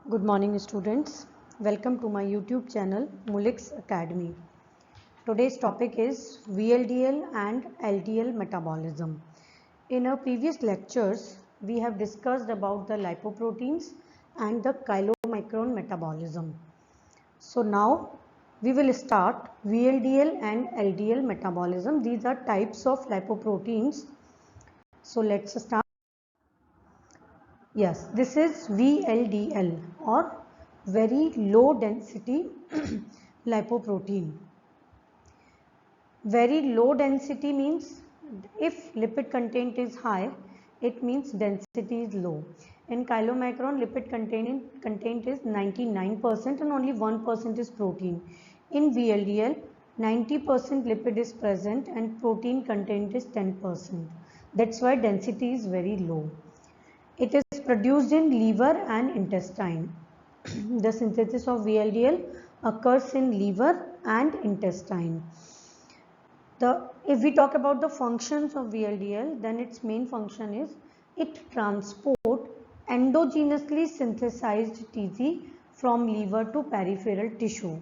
Good morning students. Welcome to my YouTube channel Mulix Academy. Today's topic is VLDL and LDL metabolism. In our previous lectures, we have discussed about the lipoproteins and the chylomicron metabolism. So now we will start VLDL and LDL metabolism. These are types of lipoproteins. So let's start. Yes, this is VLDL or very low density lipoprotein. Very low density means if lipid content is high, it means density is low. In chylomicron, lipid content is 99% and only 1% is protein. In VLDL, 90% lipid is present and protein content is 10%. That's why density is very low. It is produced in liver and intestine. The synthesis of VLDL occurs in liver and intestine. If we talk about the functions of VLDL, then its main function is it transport endogenously synthesized TG from liver to peripheral tissue.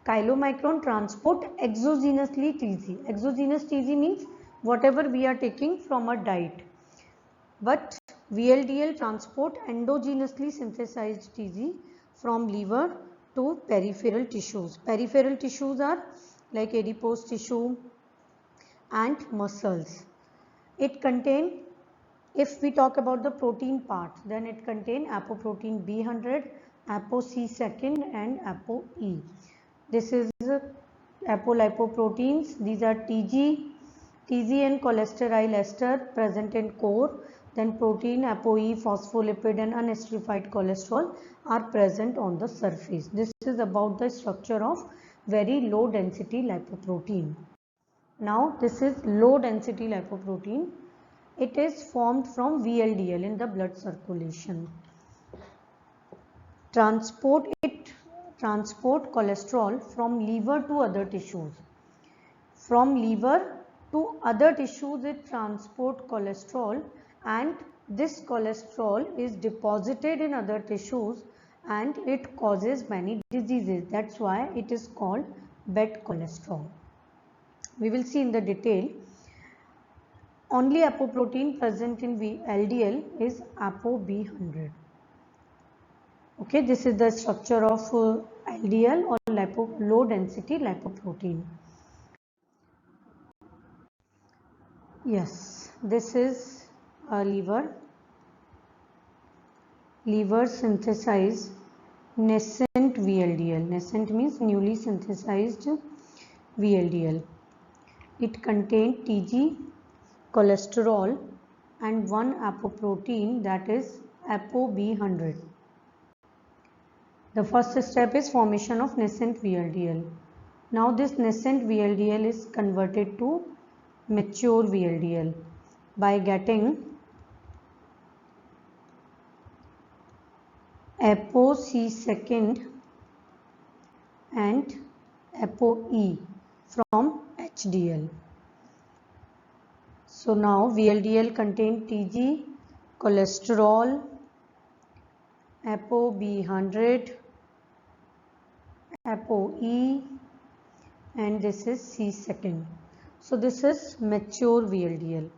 Chylomicron transport exogenously TG. Exogenous TG means whatever we are taking from a diet. But VLDL transport endogenously synthesized TG from liver to peripheral tissues. Peripheral tissues are like adipose tissue and muscles. It contain, if we talk about the protein part, then it contain apoprotein B100, apo-C2 and apo-E. This is apolipoproteins. These are TG and cholesterol ester present in core. Then protein, apo-E, phospholipid and unesterified cholesterol are present on the surface. This is about the structure of very low density lipoprotein. Now this is low density lipoprotein. It is formed from VLDL in the blood circulation. Transport cholesterol from liver to other tissues. From liver to other tissues it transport cholesterol, and this cholesterol is deposited in other tissues and it causes many diseases. That's why it is called bad cholesterol. We will see in the detail. Only apoprotein present in LDL is ApoB100. Okay, this is the structure of LDL or low density lipoprotein. Yes, this is a liver. Liver synthesize nascent VLDL. Nascent means newly synthesized VLDL. It contains TG, cholesterol and one apoprotein, that is ApoB100. The first step is formation of nascent VLDL. Now this nascent VLDL is converted to mature VLDL by getting apo-C2 and apo-E from HDL. So now VLDL contain TG, cholesterol, ApoB100, apo-E and this is C2. So this is mature VLDL.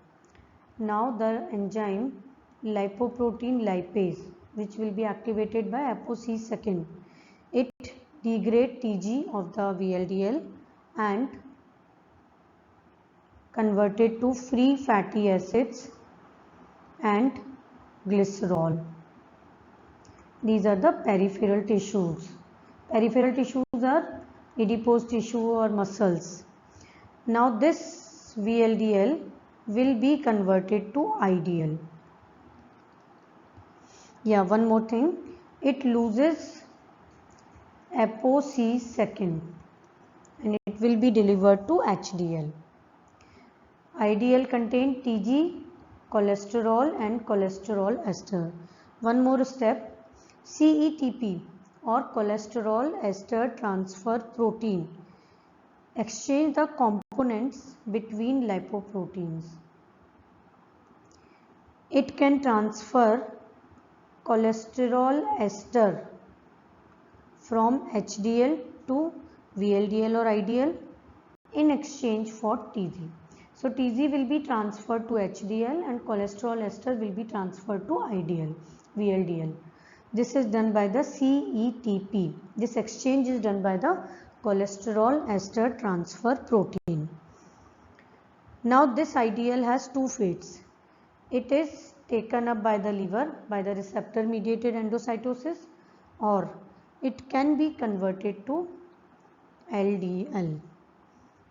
Now the enzyme lipoprotein lipase, which will be activated by apo-C2, it degrades TG of the VLDL and converted to free fatty acids and glycerol. These are the peripheral tissues. Peripheral tissues are adipose tissue or muscles. Now this VLDL will be converted to IDL. Yeah, one more thing. It loses apo-C2 and it will be delivered to HDL. IDL contain TG, cholesterol and cholesterol ester. One more step. CETP or cholesterol ester transfer protein exchange the components between lipoproteins. It can transfer cholesterol ester from HDL to VLDL or IDL in exchange for TG. So TG will be transferred to HDL and cholesterol ester will be transferred to IDL, VLDL. This is done by the CETP. This exchange is done by the cholesterol ester transfer protein. Now this IDL has two fates. It is taken up by the liver by the receptor mediated endocytosis, or it can be converted to LDL.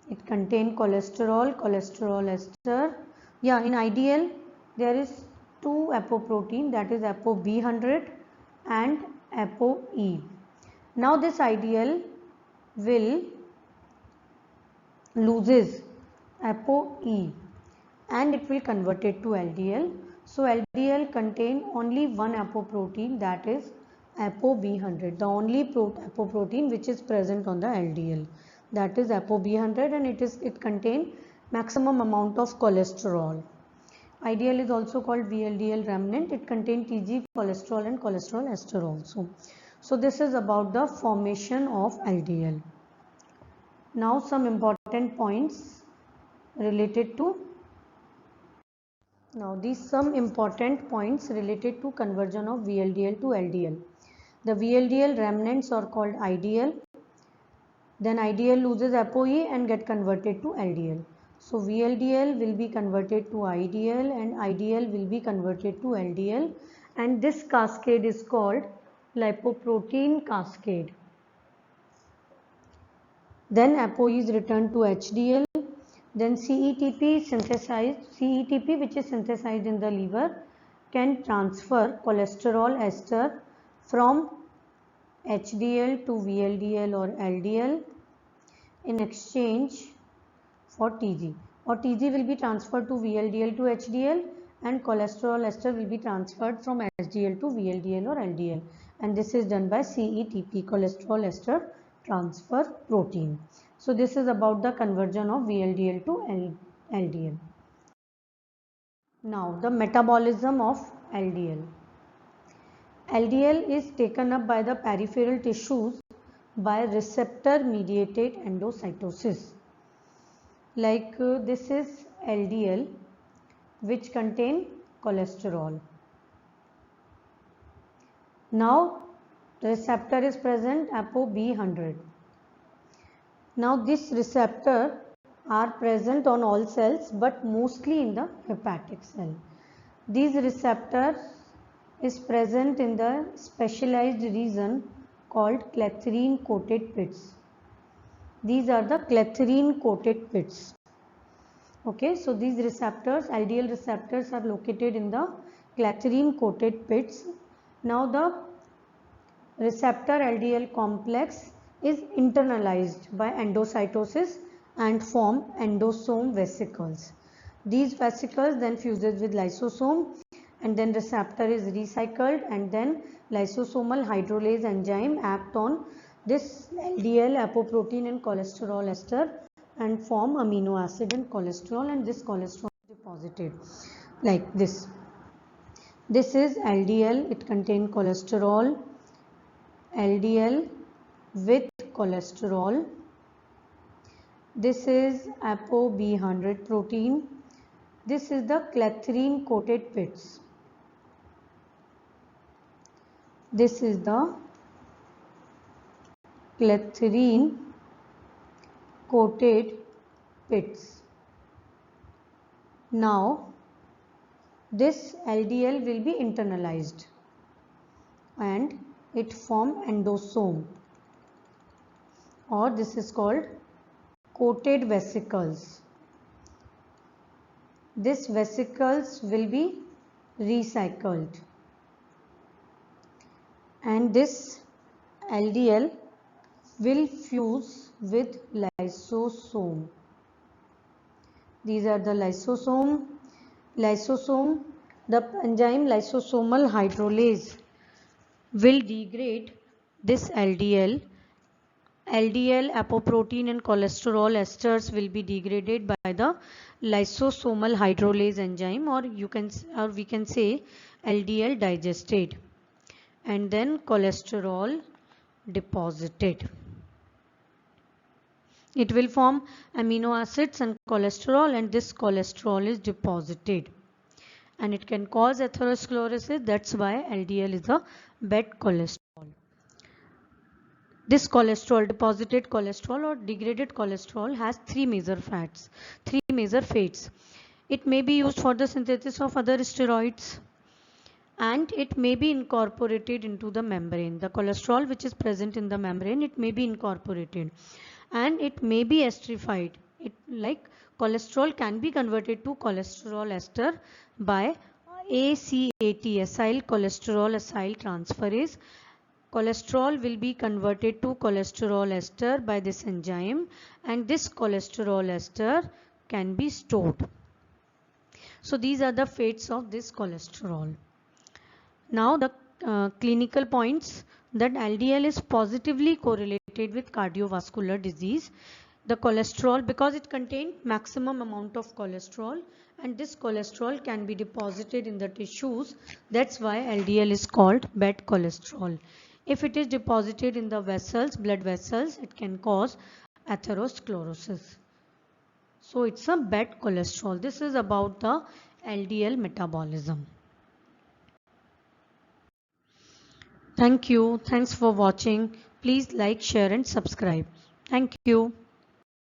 It contains cholesterol ester. Yeah, in IDL there is two apoprotein, that is ApoB100 and ApoE. Now this IDL will loses ApoE and it will convert it to LDL. So LDL contain only one apoprotein, that is ApoB100, the only apoprotein which is present on the LDL, that is ApoB100, and it contain maximum amount of cholesterol. IDL is also called VLDL remnant. It contains TG, cholesterol and cholesterol ester also. So this is about the formation of LDL. Now some important points related to conversion of VLDL to LDL. The VLDL remnants are called IDL. Then IDL loses ApoE and get converted to LDL. So VLDL will be converted to IDL and IDL will be converted to LDL, and this cascade is called lipoprotein cascade. Then ApoE is returned to HDL. Then CETP which is synthesized in the liver can transfer cholesterol ester from HDL to VLDL or LDL in exchange for TG, or TG will be transferred to VLDL to HDL and cholesterol ester will be transferred from HDL to VLDL or LDL, and this is done by CETP, cholesterol ester transfer protein. So this is about the conversion of VLDL to LDL. Now the metabolism of LDL. LDL is taken up by the peripheral tissues by receptor mediated endocytosis. Like this is LDL which contain cholesterol. Now the receptor is present, ApoB100. Now this receptor are present on all cells but mostly in the hepatic cell. These receptors is present in the specialized region called clathrin coated pits. These are the clathrin coated pits. Okay, so these receptors, LDL receptors, are located in the clathrin coated pits. Now the receptor LDL complex is internalized by endocytosis and form endosome vesicles. These vesicles then fuses with lysosome, and then receptor is recycled, and then lysosomal hydrolase enzyme act on this LDL, apoprotein and cholesterol ester and form amino acid and cholesterol, and this cholesterol is deposited like this. This is LDL, it contains cholesterol, LDL with cholesterol. This is ApoB100 protein. This is the clathrin coated pits. This is the clathrin coated pits. Now this LDL will be internalized and it form endosome, or this is called coated vesicles. This vesicles will be recycled and this LDL will fuse with lysosome. These are the lysosome. The enzyme lysosomal hydrolase will degrade this LDL. LDL, apoprotein and cholesterol esters will be degraded by the lysosomal hydrolase enzyme, or we can say LDL digestate, and then cholesterol deposited. It will form amino acids and cholesterol, and this cholesterol is deposited. And it can cause atherosclerosis. That's why LDL is a bad cholesterol. This cholesterol, deposited cholesterol or degraded cholesterol, has three major fates. It may be used for the synthesis of other steroids, and it may be incorporated into the membrane. The cholesterol which is present in the membrane, it may be incorporated, and it may be esterified. Like cholesterol can be converted to cholesterol ester by ACAT, acyl cholesterol acyl transferase. Cholesterol will be converted to cholesterol ester by this enzyme, and this cholesterol ester can be stored. So these are the fates of this cholesterol. Now the clinical points, that LDL is positively correlated with cardiovascular disease. The cholesterol, because it contains maximum amount of cholesterol, and this cholesterol can be deposited in the tissues. That's why LDL is called bad cholesterol. If it is deposited in the vessels, blood vessels, it can cause atherosclerosis. So it's a bad cholesterol. This is about the LDL metabolism. Thank you. Thanks for watching. Please like, share and subscribe. Thank you.